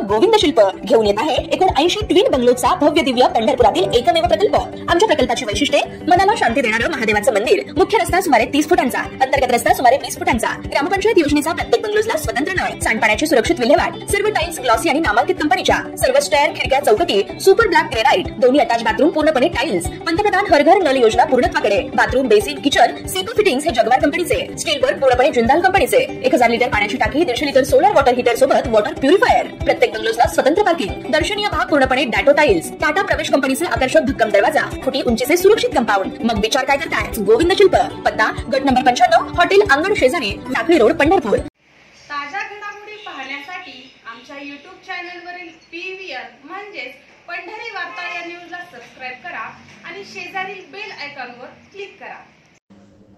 गोविंद शिल्प घेऊन येत आहे 79 ट्विन बंगलोचा भव्य दिव्य पंढरपुरातील एकमेव प्रकल्प। आमच्या प्रकल्पाची वैशिष्ट्ये मनाला शांती देणारं महादेवाचं मंदिर, मुख्य रस्ता सुमारे 30 फुटांचा, अंतर्गत रस्ता सुमारे 20 फुटांचा, ग्रामपंचायत योजनेचा प्रत्येक बंगलोजला स्वतंत्र नळ, सांडपाण्याची सुरक्षित विल्हेवाट, सर्व टाइल्स ग्लॉसी आणि नामांकित कंपनीच्या, सर्व स्टेअर, खिडक्या, चौकटी सुपर ब्लॅक ग्रेनाइट, दोन्ही अटॅच बाथरूम पूर्णपणे टाइल्स, पंतप्रधान हर घर नल योजना पूर्णत्वाकडे, bathroom, basin, kitchen, CP fittings हे जगवार कंपनीचे, स्टील वर्क पूर्णपणे जिंदाल कंपनीचे, 1000 लिटर पाण्याची टाकी, 150 लिटर सोलर वॉटर हीटर सोबत वॉटर प्युरिफायर, प्रत्येक बंगलोजला स्वतंत्र पार्किंग, दर्शनीय भाग पूर्णपणे डॅटो टाइल्स, टाटा प्रवेश कंपनीचे आकर्षक भक्कम दरवाजा, फुटी उंचीचे सुरक्षित कंपाऊंड। मग विचार काय करताय? गोविंद शिल्प, पत्ता गट नंबर 95, हॉटेल अंगण शेजारी, टाकळी रोड, पंढरपूर। ताज्या घडामोडी पाहण्यासाठी आमच्या YouTube चॅनलवरील PVR म्हणजेच पंढरी वार्ता या न्यूजला सबस्क्राइब करा आणि शेजारील बेल आयकॉनवर क्लिक करा।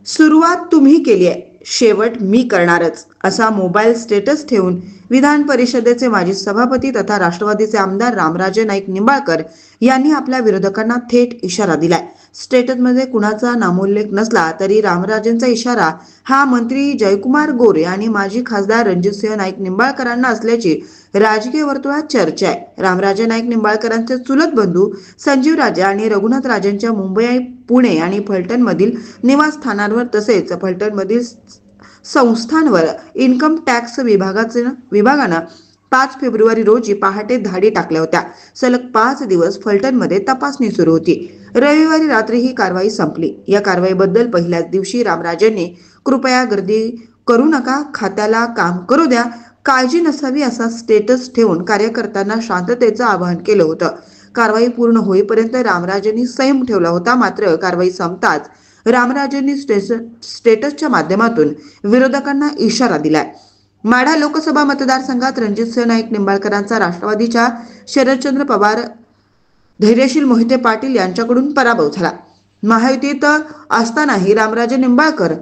सुरुवात तुम्ही केली आहे, शेवट मी करणारच, असा मोबाईल स्टेटस ठेवून विधान परिषदेचे माजी सभापती तथा राष्ट्रवादीचे आमदार रामराजे नाईक निंबाळकर यांनी आपल्या विरोधकांना थेट इशारा दिलाय। स्टेटसमध्ये कुणाचा नामोल्लेख नसला तरी रामराजेंचा इशारा हा मंत्री जयकुमार गोरे आणि माजी खासदार रणजितसिंह नाईक निंबाळकरांना असल्याची राजकीय वर्तुळात चर्चा आहे। रामराजे नाईक निंबाळकरांचे चुलत बंधू संजीव राजे आणि रघुनाथ राजेंच्या मुंबई, पुणे आणि फलटण मधील निवासस्थानांवर तसेच फलटण मधील संस्थांवर इन्कम टॅक्स विभागानं 5 फेब्रुवारी रोजी पहाटे धाडी टाकल्या होत्या। सलग 5 दिवस फलटणमध्ये तपासणी सुरू होती। रविवारी रात्री ही कारवाई संपली। या कारवाईबद्दल पहिल्याच दिवशी रामराजेंनी कृपया गर्दी करू नका, खात्याला काम करू द्या, काळजी नसावी असा स्टेटस ठेवून कार्यकर्त्यांना शांततेचं आवाहन केलं होतं। कारवाई पूर्ण होईपर्यंत रामराजेंनी संयम ठेवला होता। मात्र कारवाई संपताच रामराजेंनी स्टेटसच्या माध्यमातून विरोधकांना इशारा दिलाय। माढा लोकसभा मतदारसंघात रणजितसिंह नाईक निंबाळकरांचा राष्ट्रवादीच्या शरदचंद्र पवार, धैर्यशील मोहिते पाटील यांच्याकडून पराभव झाला। महायुतीत असतानाही रामराजे निंबाळकर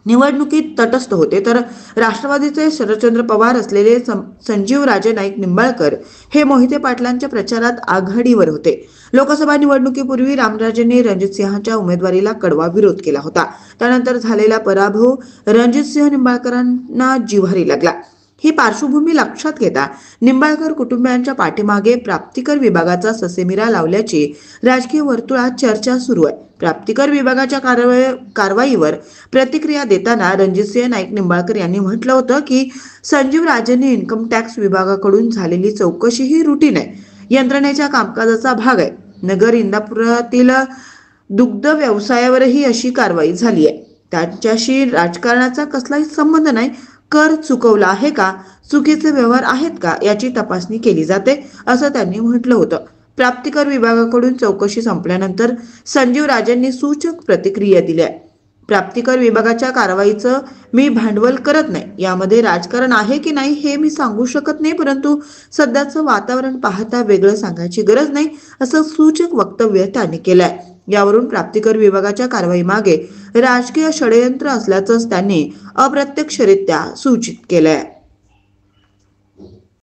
निवडणुकीत तटस्थ होते, तर राष्ट्रवादीचे शरदचंद्र पवार असलेले संजीव राजे नाईक निंबाळकर हे मोहिते पाटलांच्या प्रचारात आघाडीवर होते। लोकसभा निवडणुकीपूर्वी रामराजेंनी रणजितसिंहांच्या उमेदवारीला कडवा विरोध केला होता। त्यानंतर झालेला पराभव रणजितसिंह निंबाळकरांना जिव्हारी लागला। ही पार्श्वभूमी लक्षात घेता निंबाळकर कुटुंबियांच्या पाठीमागे प्राप्तिकर विभागाचा ससेमिरा लावल्याची राजकीय वर्तुळात चर्चा सुरू आहे। प्राप्तिकर विभागाच्या कारवाईवर प्रतिक्रिया देताना रणजितसिंह नाईक निंबाळकर यांनी म्हटलं होतं की संजीव राजेंनी इन्कम टॅक्स विभागाकडून झालेली चौकशी ही रुटीन आहे, यंत्रणेच्या कामकाजाचा भाग आहे। नगर इंदापुरातील दुग्ध व्यवसायावरही अशी कारवाई झाली आहे। त्यांच्याशी राजकारणाचा कसलाही संबंध नाही। कर चुकवला आहे का, चुकीचे व्यवहार आहेत का याची तपासणी केली जाते, असं त्यांनी म्हटलं होतं। प्राप्तिकर विभागाकडून चौकशी संपल्यानंतर संजीव राजेंनी सूचक प्रतिक्रिया दिल्या। प्राप्तिकर विभागाच्या कारवाईचं मी भांडवल करत नाही, यामध्ये राजकारण आहे की नाही हे मी सांगू शकत नाही, परंतु सध्याचं वातावरण पाहता वेगळं सांगायची गरज नाही, असं सूचक वक्तव्य त्यांनी केलंय। यावरून प्राप्तिकर विभागाच्या कारवाई मागे राजकीय षडयंत्र असल्याचं त्यांनी अप्रत्यक्षरित्या सूचित केलंय।